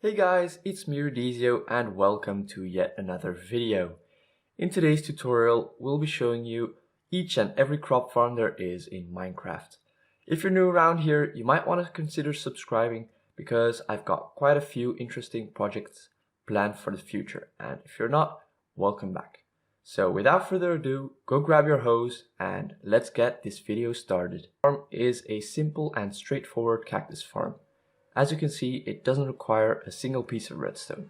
Hey guys, it's me Redizio and welcome to yet another video. In today's tutorial, we'll be showing you each and every crop farm there is in Minecraft. If you're new around here, you might want to consider subscribing because I've got quite a few interesting projects planned for the future, and if you're not, welcome back. So without further ado, go grab your hose and let's get this video started. The farm is a simple and straightforward cactus farm. As you can see, it doesn't require a single piece of redstone.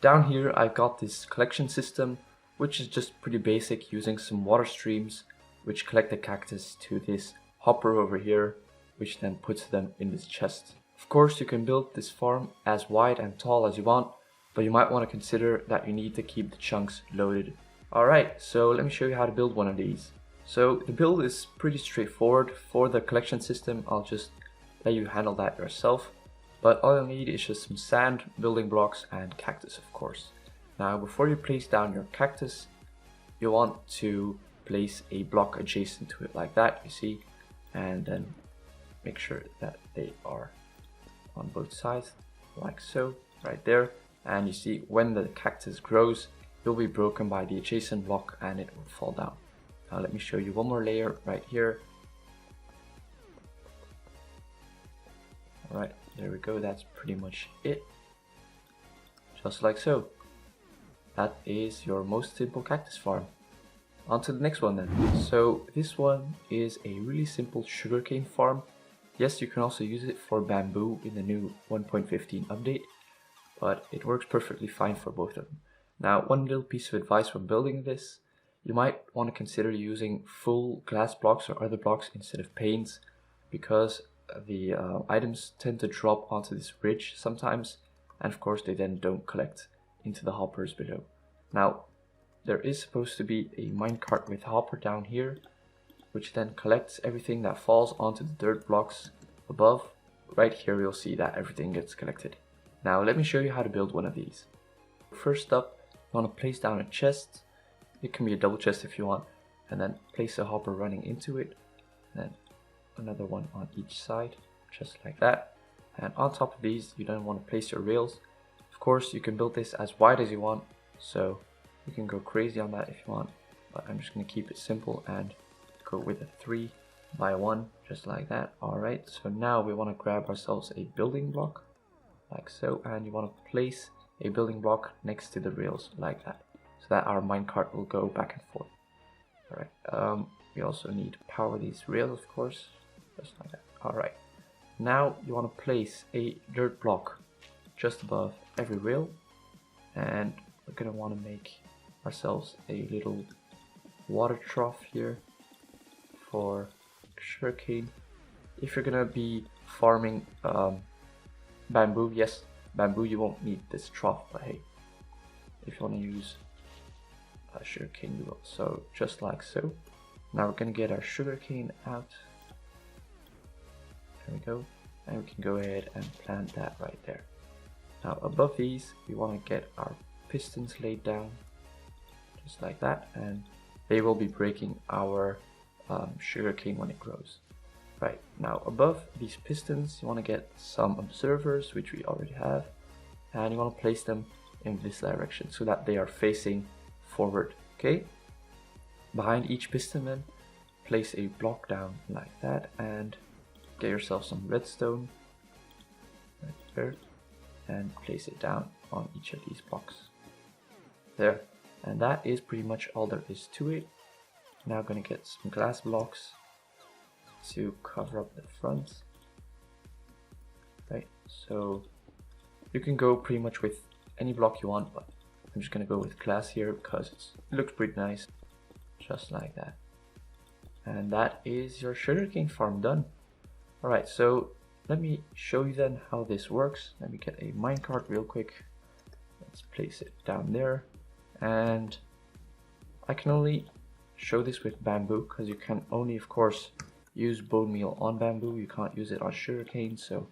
Down here I've got this collection system, which is just pretty basic, using some water streams which collect the cactus to this hopper over here, which then puts them in this chest. Of course, you can build this farm as wide and tall as you want, but you might want to consider that you need to keep the chunks loaded. Alright, so let me show you how to build one of these. So the build is pretty straightforward. For the collection system, I'll just let you handle that yourself, but all you'll need is just some sand, building blocks, and cactus, of course. Now before you place down your cactus, you want to place a block adjacent to it like that, you see, and then make sure that they are on both sides like so, right there. And you see, when the cactus grows, it will be broken by the adjacent block and it will fall down. Now let me show you one more layer right here. Alright, there we go, that's pretty much it. Just like so. That is your most simple cactus farm. On to the next one then. So this one is a really simple sugarcane farm. Yes, you can also use it for bamboo in the new 1.15 update, but it works perfectly fine for both of them. Now, one little piece of advice when building this, you might want to consider using full glass blocks or other blocks instead of panes, because the items tend to drop onto this ridge sometimes, and of course they then don't collect into the hoppers below. Now there is supposed to be a minecart with hopper down here, which then collects everything that falls onto the dirt blocks above. Right here you'll see that everything gets collected. Now let me show you how to build one of these. First up, you want to place down a chest. It can be a double chest if you want, and then place a hopper running into it, and then another one on each side, just like that. And on top of these, you then want to place your rails. Of course, you can build this as wide as you want, so you can go crazy on that if you want, but I'm just going to keep it simple and go with a 3 by 1, just like that. Alright, so now we want to grab ourselves a building block like so, and you want to place a building block next to the rails like that, so that our minecart will go back and forth. Alright, we also need to power these rails, of course, just like that. Alright, now you want to place a dirt block just above every rail, and we're going to want to make ourselves a little water trough here for sugarcane. If you're going to be farming bamboo, yes, bamboo, you won't need this trough, but hey, if you want to use sugarcane, you will. So just like so. Now we're going to get our sugarcane out. There we go, and we can go ahead and plant that right there. Now above these, we want to get our pistons laid down, just like that, and they will be breaking our sugarcane when it grows. Right, now above these pistons, you want to get some observers, which we already have, and you want to place them in this direction so that they are facing forward. Okay, behind each piston then, place a block down like that, and get yourself some redstone right there, and place it down on each of these blocks there. And that is pretty much all there is to it. Now I'm going to get some glass blocks to cover up the front. Right, so you can go pretty much with any block you want, but I'm just going to go with glass here because it looks pretty nice, just like that. And that is your sugarcane farm done. Alright, so let me show you then how this works. Let me get a minecart real quick. Let's place it down there. And I can only show this with bamboo because you can only, of course, use bone meal on bamboo. You can't use it on sugarcane, so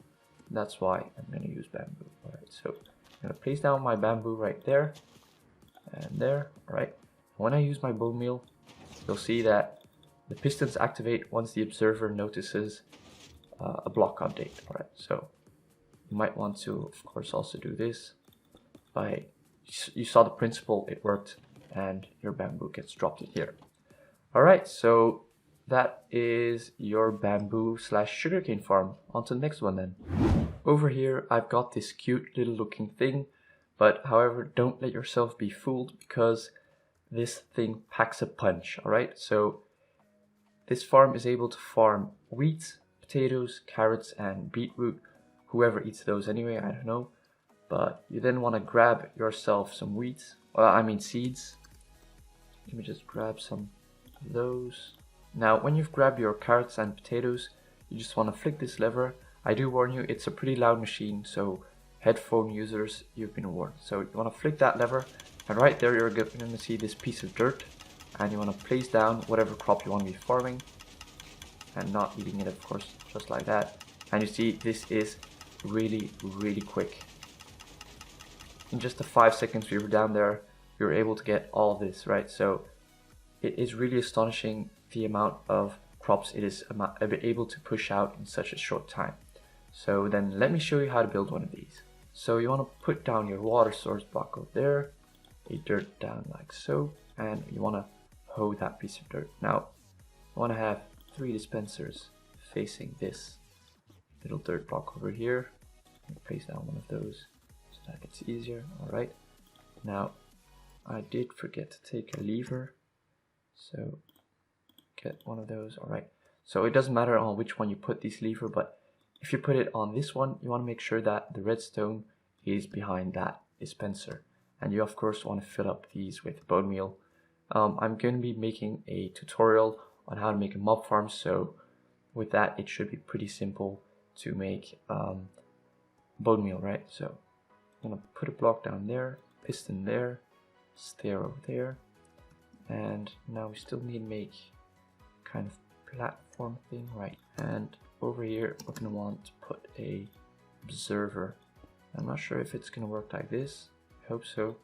that's why I'm going to use bamboo. Alright, so I'm going to place down my bamboo right there and there. Alright, when I use my bone meal, you'll see that the pistons activate once the observer notices a block update. Alright, so you might want to, of course, also do this by, you saw the principle, it worked, and your bamboo gets dropped in here. Alright, so that is your bamboo slash sugarcane farm. On to the next one then. Over here I've got this cute little looking thing, but however, don't let yourself be fooled because this thing packs a punch. Alright, so this farm is able to farm wheat, potatoes, carrots, and beetroot. Whoever eats those anyway, I don't know. But you then want to grab yourself some wheat, seeds. Let me just grab some of those. Now, when you've grabbed your carrots and potatoes, you just want to flick this lever. I do warn you, it's a pretty loud machine, so headphone users, you've been warned. So you want to flick that lever, and right there you're going to see this piece of dirt, and you want to place down whatever crop you want to be farming, and not eating it, of course, just like that. And you see, this is really, really quick. In just the 5 seconds we were down there, we were able to get all this, right? So it is really astonishing the amount of crops it is able to push out in such a short time. So then let me show you how to build one of these. So you want to put down your water source block over there, a dirt down like so, and you want to hoe that piece of dirt. Now, I want to have 3 dispensers facing this little dirt block over here. Place down one of those so that it's easier. Alright, now I did forget to take a lever, so get one of those. Alright, so it doesn't matter on which one you put this lever, but if you put it on this one, you want to make sure that the redstone is behind that dispenser, and you of course want to fill up these with bone meal. I'm going to be making a tutorial on how to make a mob farm, so with that it should be pretty simple to make bone meal, right? So I'm gonna put a block down there, piston there, stair over there, and now we still need to make kind of platform thing, right? And over here we're gonna want to put a observer. I'm not sure if it's gonna work like this. I hope so.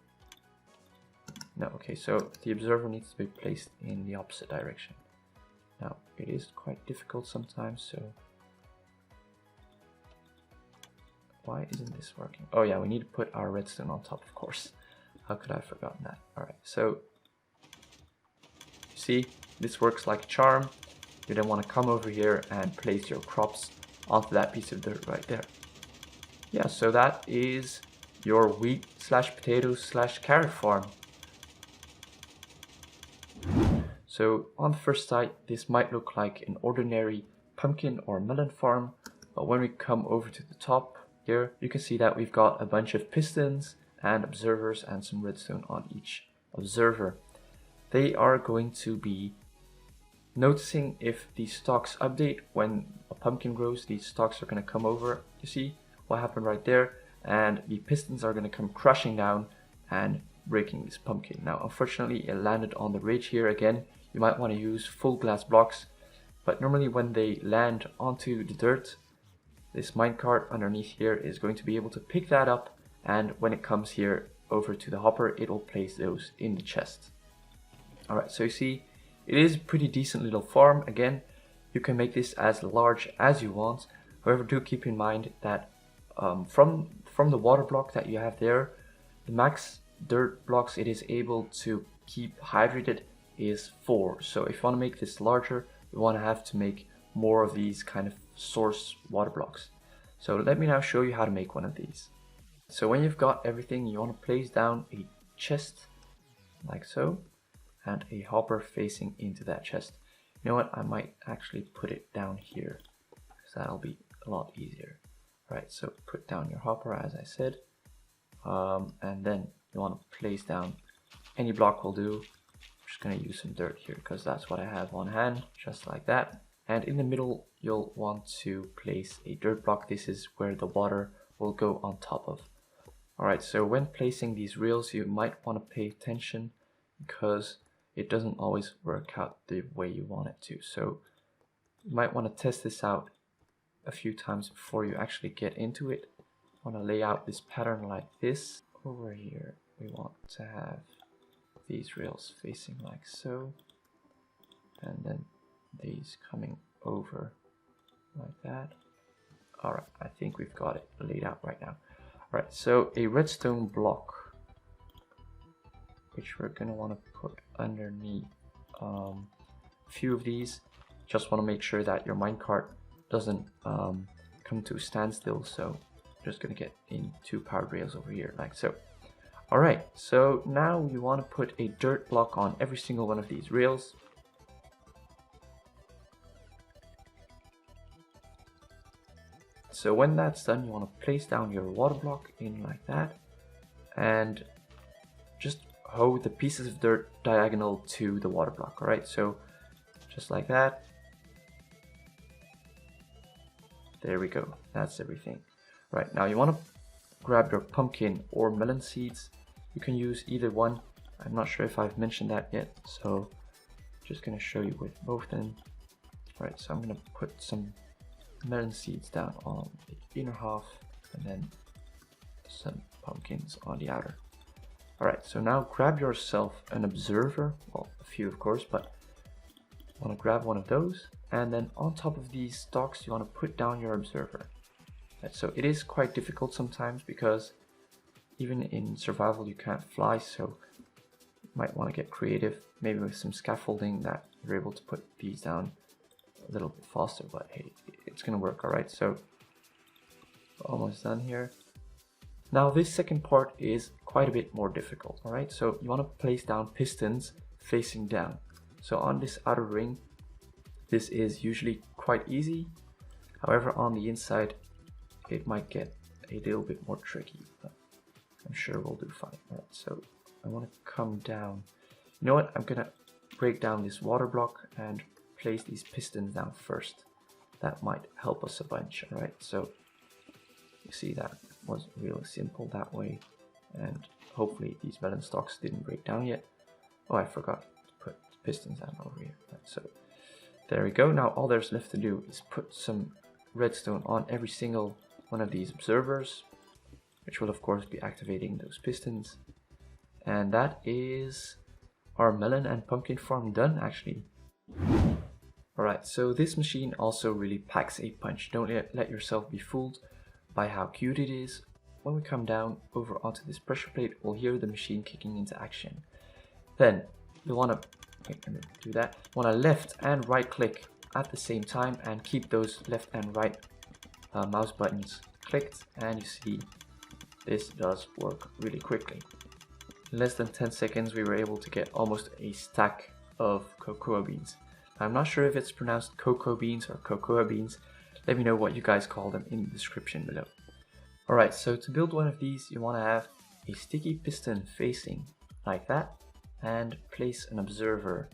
No, okay, so the observer needs to be placed in the opposite direction. Now it is quite difficult sometimes, so why isn't this working? Oh yeah, we need to put our redstone on top, of course. How could I have forgotten that? Alright, so you see, this works like a charm. You then want to come over here and place your crops onto that piece of dirt right there. Yeah, so that is your wheat slash potatoes slash carrot farm. So on the first sight, this might look like an ordinary pumpkin or melon farm, but when we come over to the top here, you can see that we've got a bunch of pistons and observers and some redstone on each observer. They are going to be noticing if these stalks update. When a pumpkin grows, these stalks are going to come over. You see what happened right there, and the pistons are going to come crashing down and breaking this pumpkin. Now unfortunately it landed on the ridge here again. You might want to use full glass blocks, but normally when they land onto the dirt, this minecart underneath here is going to be able to pick that up, and when it comes here over to the hopper, it will place those in the chest. Alright, so you see, it is a pretty decent little farm. Again, you can make this as large as you want. However, do keep in mind that from the water block that you have there, the max dirt blocks it is able to keep hydrated is 4. So if you want to make this larger, you want to have to make more of these kind of source water blocks. So let me now show you how to make one of these. So when you've got everything, you want to place down a chest like so, and a hopper facing into that chest. You know what, I might actually put it down here, because that'll be a lot easier. Right, so put down your hopper as I said, and then you want to place down any block will do. I'm just going to use some dirt here because that's what I have on hand, just like that. And in the middle you'll want to place a dirt block. This is where the water will go on top of. Alright, so when placing these rails you might want to pay attention because it doesn't always work out the way you want it to. So you might want to test this out a few times before you actually get into it. I want to lay out this pattern like this. Over here we want to have these rails facing like so, and then these coming over like that. Alright, I think we've got it laid out right now. Alright, so a redstone block, which we're going to want to put underneath a few of these. Just want to make sure that your minecart doesn't come to a standstill, so I'm just going to get in 2 powered rails over here, like so. Alright, so now you want to put a dirt block on every single one of these rails. So when that's done, you want to place down your water block in like that, and just hoe the pieces of dirt diagonal to the water block. Alright, so just like that. There we go, that's everything. Right, now you want to grab your pumpkin or melon seeds. You can use either one. I'm not sure if I've mentioned that yet, so just going to show you with both of them. Alright, so I'm going to put some melon seeds down on the inner half and then some pumpkins on the outer. Alright, so now grab yourself an observer, well, a few of course, but you want to grab one of those, and then on top of these stalks you want to put down your observer. Right, so it is quite difficult sometimes because even in survival you can't fly, so you might want to get creative, maybe with some scaffolding that you're able to put these down a little bit faster, but hey, it's gonna work. Alright, so almost done here. Now this second part is quite a bit more difficult. Alright, so you want to place down pistons facing down. So on this outer ring, this is usually quite easy. However, on the inside it might get a little bit more tricky, but I'm sure we'll do fine. Alright, so I want to come down. You know what, I'm gonna break down this water block and place these pistons down first. That might help us a bunch. Alright, so you see that was really simple that way, and hopefully these melon stalks didn't break down yet. Oh, I forgot to put pistons down over here. Right, so there we go. Now all there's left to do is put some redstone on every single one of these observers, which will of course be activating those pistons. And that is our melon and pumpkin farm done, actually. Alright, so this machine also really packs a punch. Don't let yourself be fooled by how cute it is. When we come down over onto this pressure plate, we'll hear the machine kicking into action. Then you want to do that. Want to left and right click at the same time and keep those left and right mouse buttons clicked, and you see this does work really quickly. In less than 10 seconds we were able to get almost a stack of cocoa beans. I'm not sure if it's pronounced cocoa beans or cocoa beans. Let me know what you guys call them in the description below. Alright, so to build one of these you want to have a sticky piston facing like that, and place an observer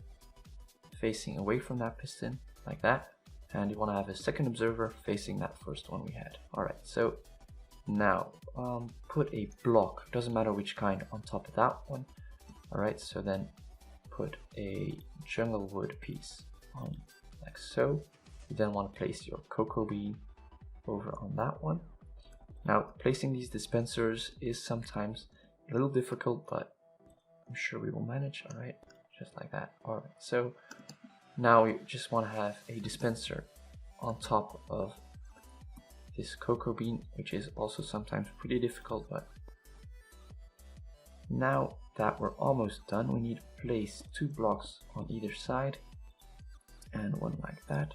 facing away from that piston like that, and you want to have a second observer facing that first one we had. Alright, so now put a block, doesn't matter which kind, on top of that one. Alright, so then put a jungle wood piece on like so. You then want to place your cocoa bean over on that one. Now placing these dispensers is sometimes a little difficult, but I'm sure we will manage. Alright, just like that. Alright, so now we just want to have a dispenser on top of this cocoa bean, which is also sometimes pretty difficult, but now that we're almost done, we need to place 2 blocks on either side and one like that.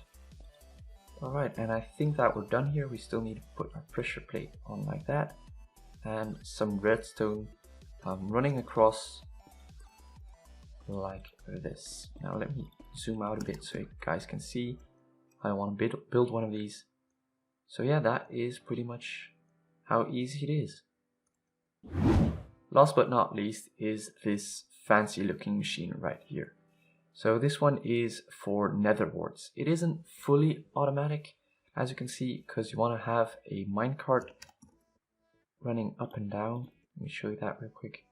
Alright, and I think that we're done here. We still need to put our pressure plate on like that, and some redstone running across like this. Now let me zoom out a bit so you guys can see. I want to build one of these. So yeah, that is pretty much how easy it is. Last but not least is this fancy looking machine right here. So this one is for Nether warts. It isn't fully automatic, as you can see, because you want to have a minecart running up and down. Let me show you that real quick.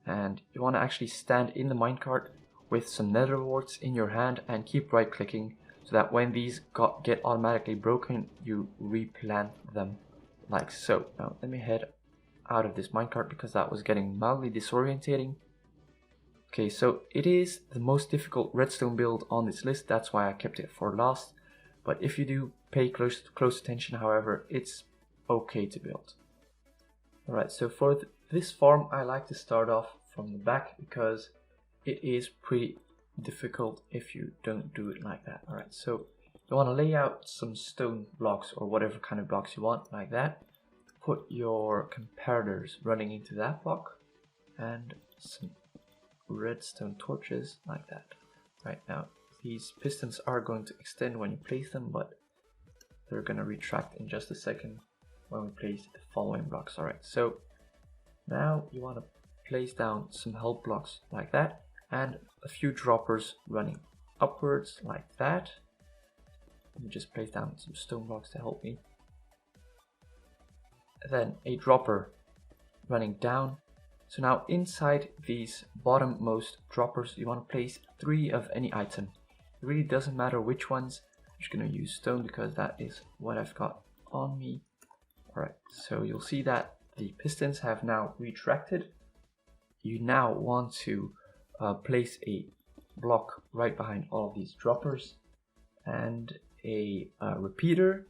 And you want to actually stand in the minecart with some Nether warts in your hand and keep right clicking, so that when these get automatically broken, you replant them like so. Now let me head out of this minecart because that was getting mildly disorientating. Okay, so it is the most difficult redstone build on this list, that's why I kept it for last. But if you do, pay close attention. However, it's okay to build. Alright, so for this farm I like to start off from the back because it is pretty difficult if you don't do it like that. Alright, so you want to lay out some stone blocks or whatever kind of blocks you want, like that. Put your comparators running into that block and some redstone torches like that. Right, now these pistons are going to extend when you place them, but they're going to retract in just a second when we place the following blocks. Alright, so now you want to place down some help blocks like that and a few droppers running upwards like that. Let me just place down some stone blocks to help me. Then a dropper running down. So now inside these bottommost droppers you want to place 3 of any item. It really doesn't matter which ones. I'm just going to use stone because that is what I've got on me. Alright, so you'll see that the pistons have now retracted. You now want to place a block right behind all of these droppers and a repeater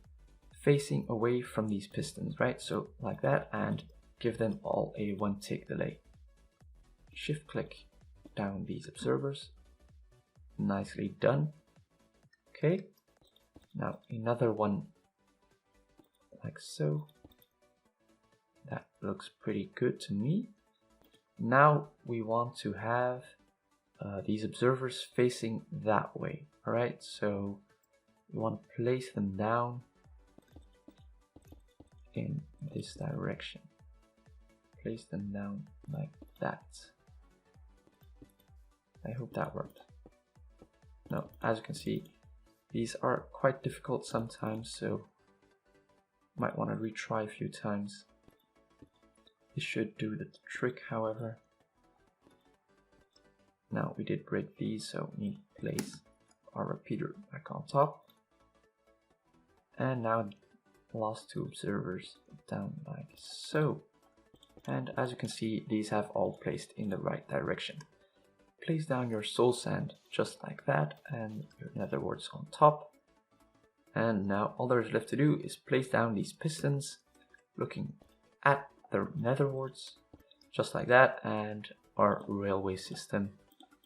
facing away from these pistons, right? So like that, and give them all a 1 tick delay. Shift click down these observers. Nicely done. Okay, now another one like so. That looks pretty good to me. Now we want to have these observers facing that way. Alright, so you want to place them down in this direction. Place them down like that. I hope that worked. Now, as you can see, these are quite difficult sometimes, so you might want to retry a few times. This should do the trick, however. Now we did break these, so we need to place our repeater back on top. And now the last 2 observers down like so. And as you can see, these have all placed in the right direction. Place down your soul sand just like that and your nether warts on top. And now all there is left to do is place down these pistons looking at the nether warts just like that, and our railway system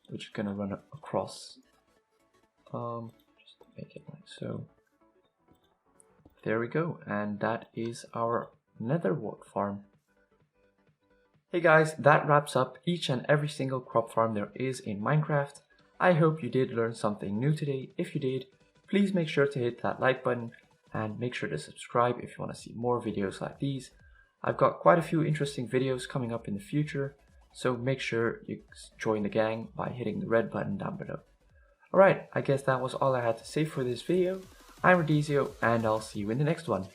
which is gonna run across. Just make it like so. There we go, and that is our nether wart farm. Hey guys, that wraps up each and every single crop farm there is in Minecraft. I hope you did learn something new today. If you did, please make sure to hit that like button and make sure to subscribe if you want to see more videos like these. I've got quite a few interesting videos coming up in the future, so make sure you join the gang by hitting the red button down below. Alright, I guess that was all I had to say for this video. I'm Redizio, and I'll see you in the next one.